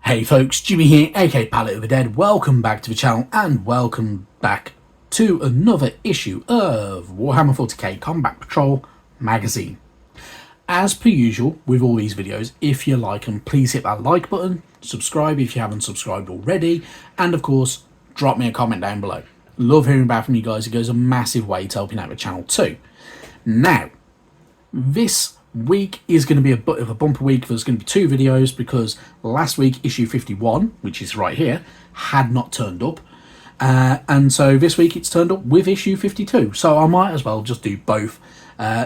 Hey folks, Jimmy here, aka Palette of the Dead. Welcome back to the channel and welcome back to another issue of Warhammer 40k Combat Patrol magazine. As per usual with all these videos, if you like them, please hit that like button, subscribe if you haven't subscribed already, and of course, drop me a comment down below. Love hearing back from you guys, it goes a massive way to helping out the channel too. Now, this week is going to be a bit of a bumper week. There's going to be two videos because last week issue 51, which is right here, had not turned up, and so this week it's turned up with issue 52, so I might as well just do both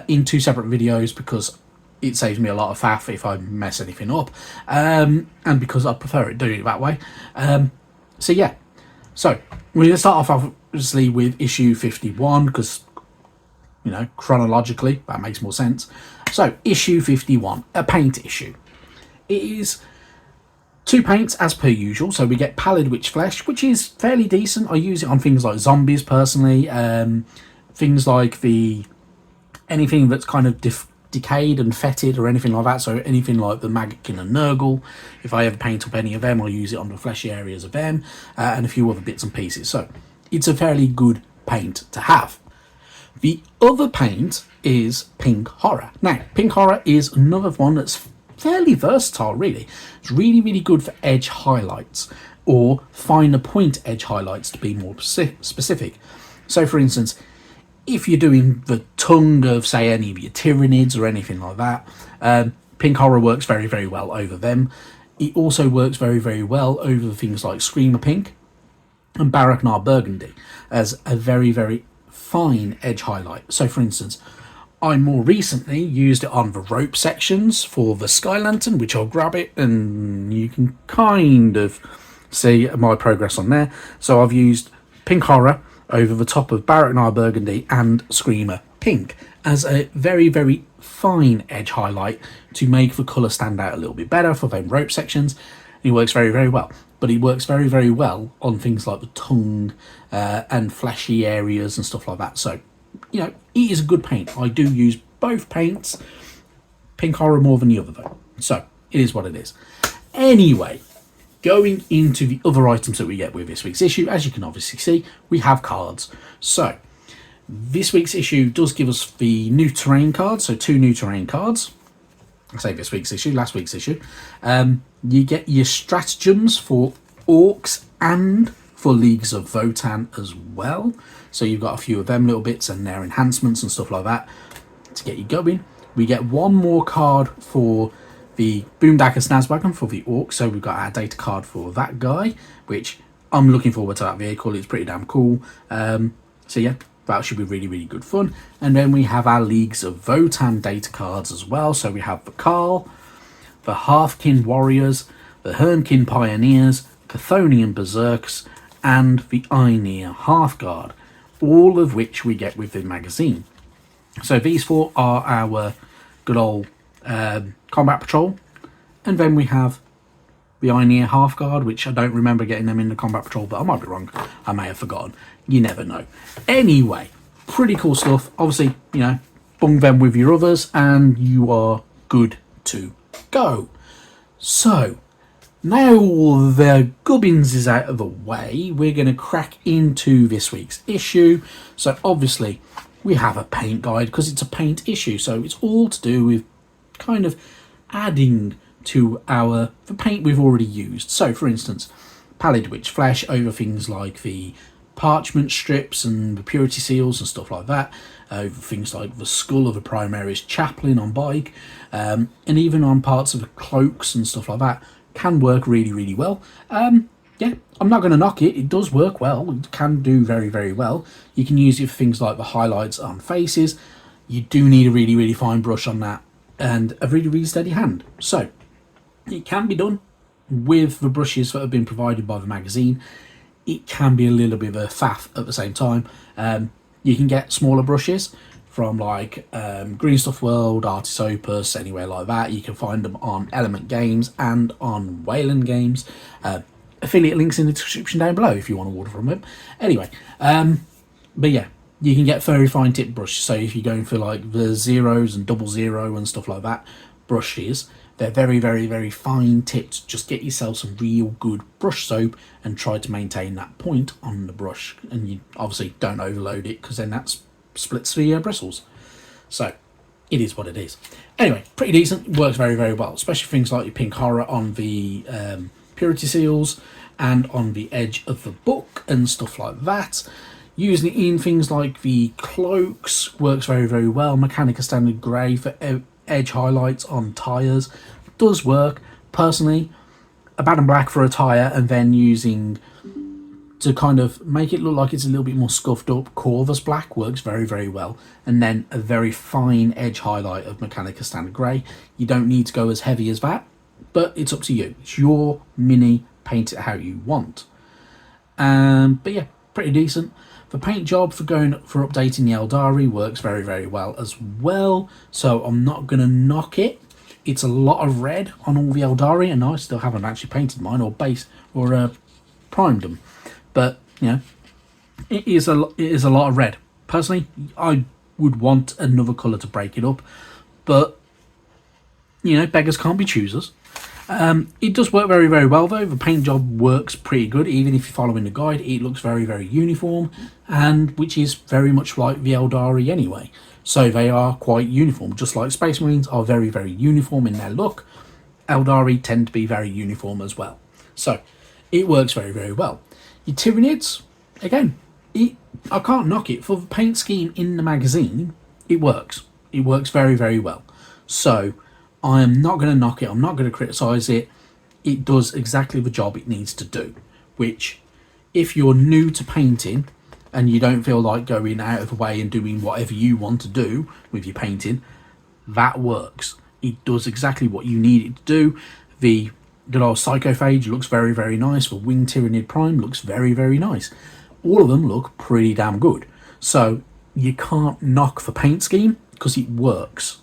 in two separate videos because it saves me a lot of faff if I mess anything up, and because I prefer doing it that way. So yeah, so we're going to start off obviously with issue 51 because, you know, chronologically that makes more sense. So issue 51, a paint issue. It is two paints as per usual. So we get Pallid Witch Flesh, which is fairly decent. I use it on things like zombies personally, things like anything that's kind of decayed and fetid or anything like that. So anything like the Maggotkin and Nurgle, if I ever paint up any of them, I'll use it on the fleshy areas of them, and a few other bits and pieces. So it's a fairly good paint to have. The other paint is Pink Horror. Now, Pink Horror is another one that's fairly versatile, really. It's really, really good for edge highlights, or finer point edge highlights to be more specific. So, for instance, if you're doing the tongue of, say, any of your Tyranids or anything like that, Pink Horror works very, very well over them. It also works very, very well over things like Screamer Pink and Baraknar Burgundy as a very, very fine edge highlight. So for instance, I more recently used it on the rope sections for the Sky Lantern, which I'll grab it and you can kind of see my progress on there. So I've used Pink Horror over the top of Baraknar Burgundy and Screamer Pink as a very, very fine edge highlight to make the colour stand out a little bit better for them rope sections. It works very, very well. But it works very, very well on things like the tongue and fleshy areas and stuff like that. So, you know, it is a good paint. I do use both paints. Pink Horror more than the other, though. So, it is what it is. Anyway, going into the other items that we get with this week's issue, as you can obviously see, we have cards. So, this week's issue does give us the new terrain cards. So, two new terrain cards. I say this week's issue, last week's issue. You get your stratagems for orcs and for Leagues of Votan as well. So you've got a few of them little bits and their enhancements and stuff like that to get you going. We get one more card for the Boomdacker Snazwagon for the orcs. So we've got our data card for that guy, which I'm looking forward to that vehicle. It's pretty damn cool. So yeah, that should be really, really good fun. And then we have our Leagues of Votan data cards as well. So we have the Carl, the Hearthkin Warriors, the Hernkin Pioneers, Chthonian Berserks, and the Einir Hearthguard, all of which we get with the magazine. So these four are our good old Combat Patrol, and then we have the Einir Hearthguard, which I don't remember getting them in the Combat Patrol, but I might be wrong. I may have forgotten. You never know. Anyway, pretty cool stuff. Obviously, you know, bung them with your others, and you are good to go. So, now all the gubbins is out of the way, we're going to crack into this week's issue. So obviously, we have a paint guide because it's a paint issue. So it's all to do with kind of adding to the paint we've already used. So for instance, Pallid Witch Flesh over things like the parchment strips and the purity seals and stuff like that, over things like the skull of a Primaris chaplain on bike, and even on parts of the cloaks and stuff like that, can work really, really well. Yeah, I'm not going to knock it. It does work well. It can do very, very well. You can use it for things like the highlights on faces. You do need a really, really fine brush on that and a really, really steady hand. So it can be done with the brushes that have been provided by the magazine. It can be a little bit of a faff at the same time. You can get smaller brushes from like Green Stuff World, Artis Opus, anywhere like that. You can find them on Element Games and on Wayland Games. Affiliate links in the description down below if you want to order from them. Anyway, but yeah, you can get very fine tip brushes. So if you're going for like the zeros and double zero and stuff like that, brushes, They're very, very, very fine tipped. Just get yourself some real good brush soap and try to maintain that point on the brush. And you obviously don't overload it, because then that splits the bristles. So it is what it is. Anyway, pretty decent. It works very, very well, especially things like your pink horror on the purity seals and on the edge of the book and stuff like that. Using it in things like the cloaks works very, very well. Mechanica Standard Grey for edge highlights on tyres does work. Personally, a bad and black for a tyre, and then using to kind of make it look like it's a little bit more scuffed up Corvus black works very, very well. And then a very fine edge highlight of Mechanica Standard Grey. You don't need to go as heavy as that, but it's up to you. It's your mini, paint it how you want. But yeah, pretty decent. The paint job for updating the Eldari works very, very well as well. So I'm not going to knock it. It's a lot of red on all the Eldari, and I still haven't actually painted mine or primed them. But, you know, it is a lot of red. Personally, I would want another colour to break it up. But, you know, beggars can't be choosers. It does work very, very well though. The paint job works pretty good. Even if you're following the guide, it looks very, very uniform, and which is very much like the Eldari anyway. So they are quite uniform, just like Space Marines are very, very uniform in their look. Eldari tend to be very uniform as well. So it works very, very well. Your Tyranids, again, I can't knock it. For the paint scheme in the magazine, it works. It works very, very well. So I am not going to knock it. I'm not going to criticise it. It does exactly the job it needs to do, which, if you're new to painting and you don't feel like going out of the way and doing whatever you want to do with your painting, that works. It does exactly what you need it to do. The good old Psychophage looks very, very nice. The Winged Tyranid Prime looks very, very nice. All of them look pretty damn good. So you can't knock the paint scheme because it works.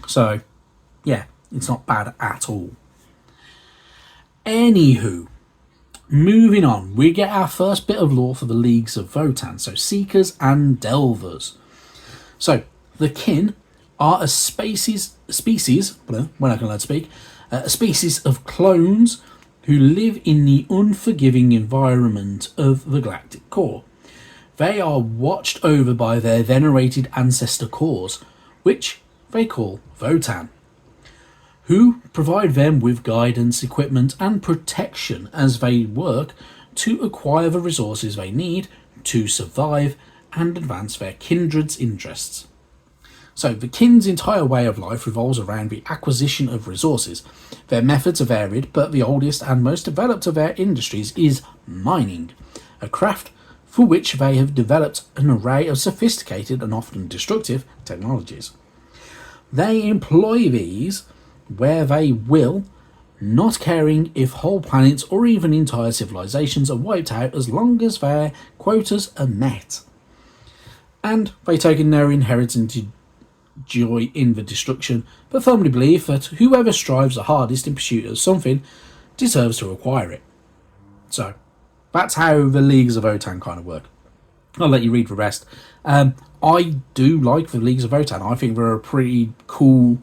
So yeah, it's not bad at all. Anywho, moving on, we get our first bit of lore for the Leagues of Votann, so Seekers and Delvers. So, the kin are a species of clones who live in the unforgiving environment of the galactic core. They are watched over by their venerated ancestor cores, which they call Votann, who provide them with guidance, equipment and protection as they work to acquire the resources they need to survive and advance their kindred's interests. So the kin's entire way of life revolves around the acquisition of resources. Their methods are varied, but the oldest and most developed of their industries is mining, a craft for which they have developed an array of sophisticated and often destructive technologies. They employ these where they will, not caring if whole planets or even entire civilizations are wiped out as long as their quotas are met. And they take in their inheritance joy in the destruction, but firmly believe that whoever strives the hardest in pursuit of something deserves to acquire it. So, that's how the Leagues of Votann kind of work. I'll let you read the rest. I do like the Leagues of Votann. I think they're a pretty cool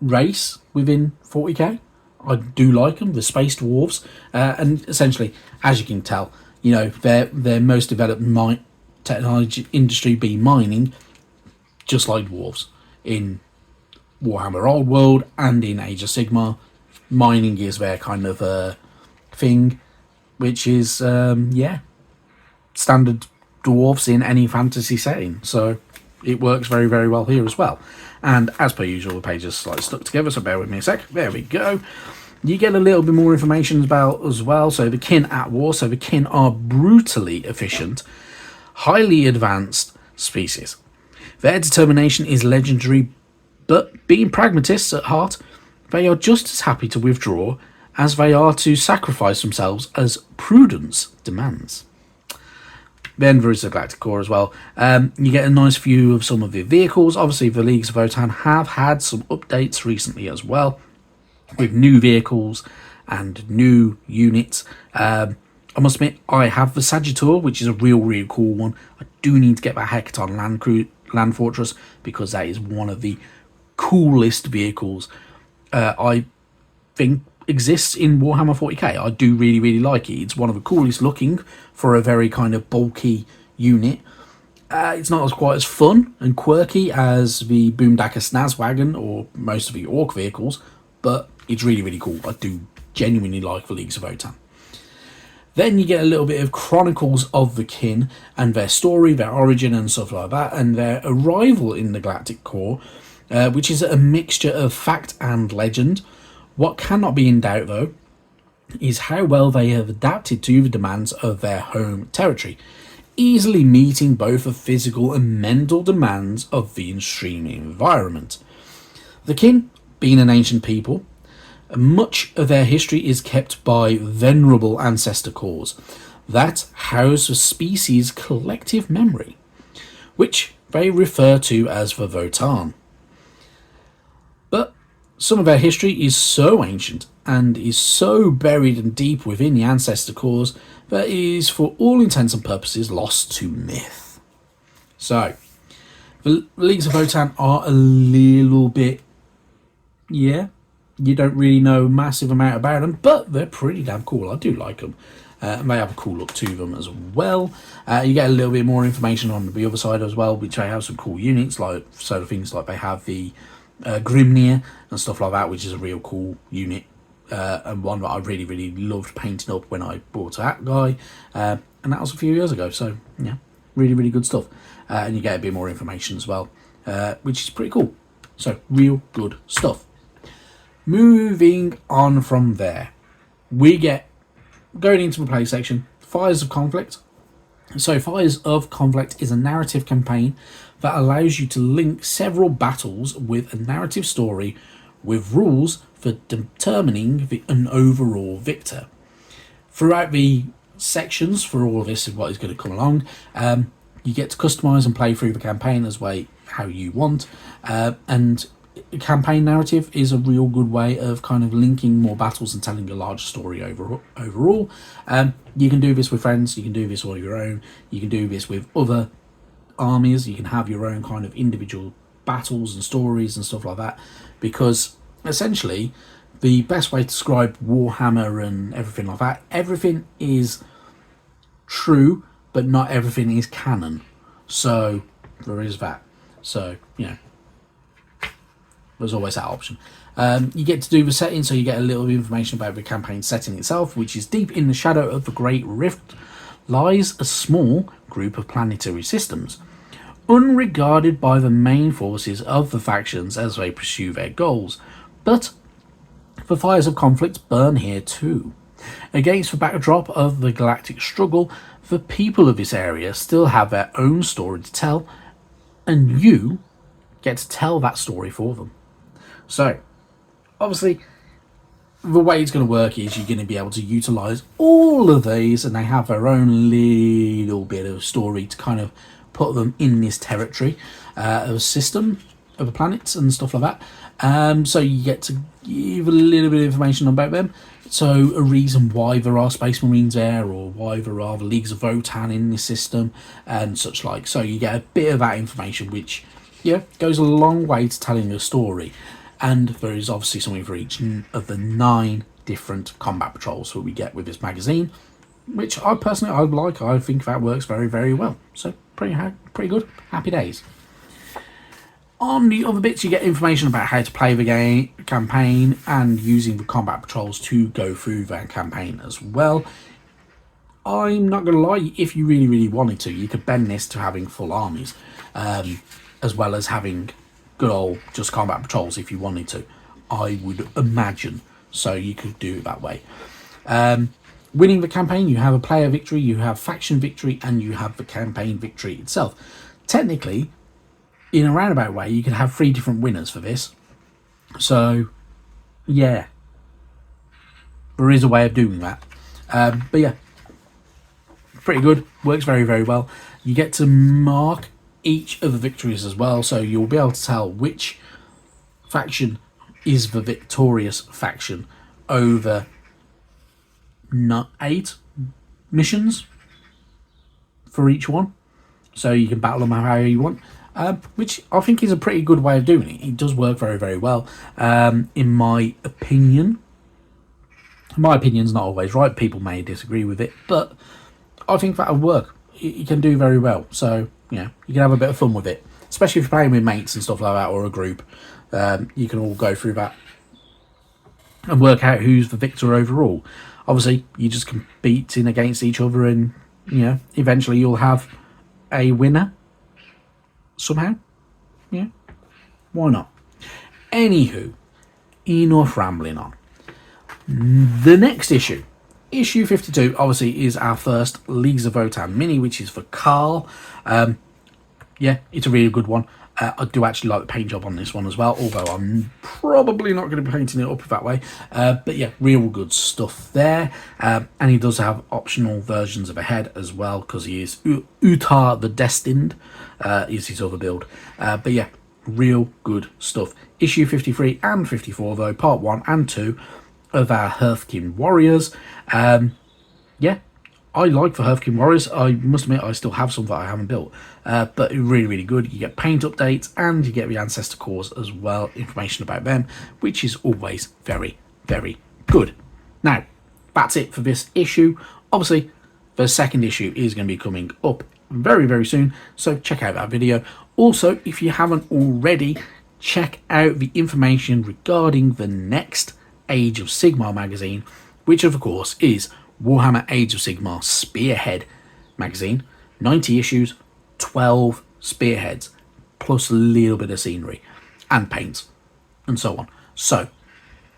race within 40k. I do like them, the space dwarves, and essentially, as you can tell, you know, their most developed technology industry be mining, just like dwarves in Warhammer Old World and in Age of Sigmar. Mining is their kind of thing, which is standard dwarves in any fantasy setting. So it works very, very well here as well. And as per usual, the page is slightly stuck together, so bear with me a sec. There we go. You get a little bit more information about as well. So the kin at war. So the kin are brutally efficient, highly advanced species. Their determination is legendary, but being pragmatists at heart, they are just as happy to withdraw as they are to sacrifice themselves as prudence demands. Then there is the Galactic Core as well. You get a nice view of some of the vehicles. Obviously, the Leagues of Votann have had some updates recently as well, with new vehicles and new units. I must admit, I have the Sagittor, which is a really cool one. I do need to get that Hecaton Land Fortress, because that is one of the coolest vehicles I think exists in Warhammer 40k. I do really, really like it. It's one of the coolest looking for a very kind of bulky unit. It's not as quite as fun and quirky as the Boomdacker Snaz Wagon or most of the Orc vehicles, but it's really, really cool. I do genuinely like the Leagues of Votann. Then you get a little bit of Chronicles of the Kin and their story, their origin and stuff like that, and their arrival in the Galactic Core, which is a mixture of fact and legend. What cannot be in doubt, though, is how well they have adapted to the demands of their home territory, easily meeting both the physical and mental demands of the extreme environment. The Kin, being an ancient people, much of their history is kept by venerable ancestor cores that house the species' collective memory, which they refer to as the Votann. But some of their history is so ancient and is so buried and deep within the ancestor cores that it is, for all intents and purposes, lost to myth. So, the Leagues of Votann are a little bit, you don't really know a massive amount about them, but they're pretty damn cool. I do like them. And they have a cool look to them as well. You get a little bit more information on the other side as well, which they have some cool units, like sort of things like they have the Grimnir and stuff like that, which is a real cool unit, and one that I really, really loved painting up when I bought that guy, and that was a few years ago. So yeah, really, really good stuff. And you get a bit more information as well, which is pretty cool. So real good stuff. Moving on from there, we get, going into the play section, Fires of Conflict. So Fires of Conflict is a narrative campaign that allows you to link several battles with a narrative story with rules for determining an overall victor. Throughout the sections for all of this and what is going to come along, you get to customize and play through the campaign as way how you want, and campaign narrative is a real good way of kind of linking more battles and telling a larger story overall. You can do this with friends, you can do this on your own, you can do this with other armies, you can have your own kind of individual battles and stories and stuff like that, because essentially the best way to describe Warhammer and everything like that, everything is true but not everything is canon, so there is that. So there's always that option. You get to do the setting, so you get a little information about the campaign setting itself, which is deep in the shadow of the Great Rift lies a small group of planetary systems, unregarded by the main forces of the factions as they pursue their goals. But the fires of conflict burn here too. Against the backdrop of the galactic struggle, the people of this area still have their own story to tell, and you get to tell that story for them. So, obviously, the way it's going to work is you're going to be able to utilise all of these, and they have their own little bit of story to kind of put them in this territory of a system of the planets and stuff like that. So you get to give a little bit of information about them. So a reason why there are Space Marines there, or why there are the Leagues of Votann in this system, and such like. So you get a bit of that information, which goes a long way to telling a story. And there is obviously something for each of the 9 different combat patrols that we get with this magazine, which I like. I think that works very, very well. So pretty good. Happy days. On the other bits, you get information about how to play the campaign and using the combat patrols to go through that campaign as well. I'm not going to lie, if you really, really wanted to, you could bend this to having full armies, as well as having good old just combat patrols if you wanted to, I would imagine. So you could do it that way. Winning the campaign, you have a player victory, you have faction victory, and you have the campaign victory itself. Technically, in a roundabout way, you could have 3 different winners for this. So, yeah, there is a way of doing that. But yeah, pretty good. Works very, very well. You get to mark each of the victories as well, so you'll be able to tell which faction is the victorious faction over 8 missions for each one. So you can battle them however you want. which I think is a pretty good way of doing it. It does work very, very well, in my opinion. My opinion's not always right. People may disagree with it, but I think that'll work. You can do very well. So, you can have a bit of fun with it, especially if you're playing with mates and stuff like that, or a group. You can all go through that and work out who's the victor overall. Obviously, you just compete in against each other, and eventually you'll have a winner somehow. Yeah, why not? Anywho, enough rambling on. The next issue 52, obviously, is our first Leagues of Votan mini, which is for Carl. It's a really good one. I do actually like the paint job on this one as well, although I'm probably not going to be painting it up that way. But yeah, real good stuff there. And he does have optional versions of a head as well, because he is Utar the Destined, is his other build. But yeah, real good stuff. Issue 53 and 54, though, part 1 and 2 of our Hearthkin Warriors. I like the Hearthkin Warriors. I must admit, I still have some that I haven't built. But really, really good. You get paint updates, and you get the Ancestor Cores as well, information about them, which is always very, very good. Now, that's it for this issue. Obviously, the second issue is going to be coming up very, very soon, so check out that video. Also, if you haven't already, check out the information regarding the next Age of Sigmar magazine, which of course is Warhammer Age of Sigmar Spearhead magazine. 90 issues, 12 spearheads, plus a little bit of scenery and paints and so on. So,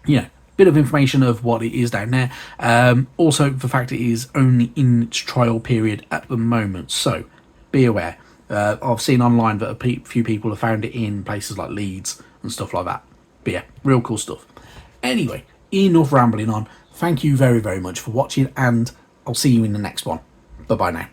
bit of information of what it is down there. Also, the fact it is only in its trial period at the moment, so be aware. I've seen online that a few people have found it in places like Leeds and stuff like that. But yeah, real cool stuff. Anyway, enough rambling on. Thank you very, very much for watching, and I'll see you in the next one. Bye-bye now.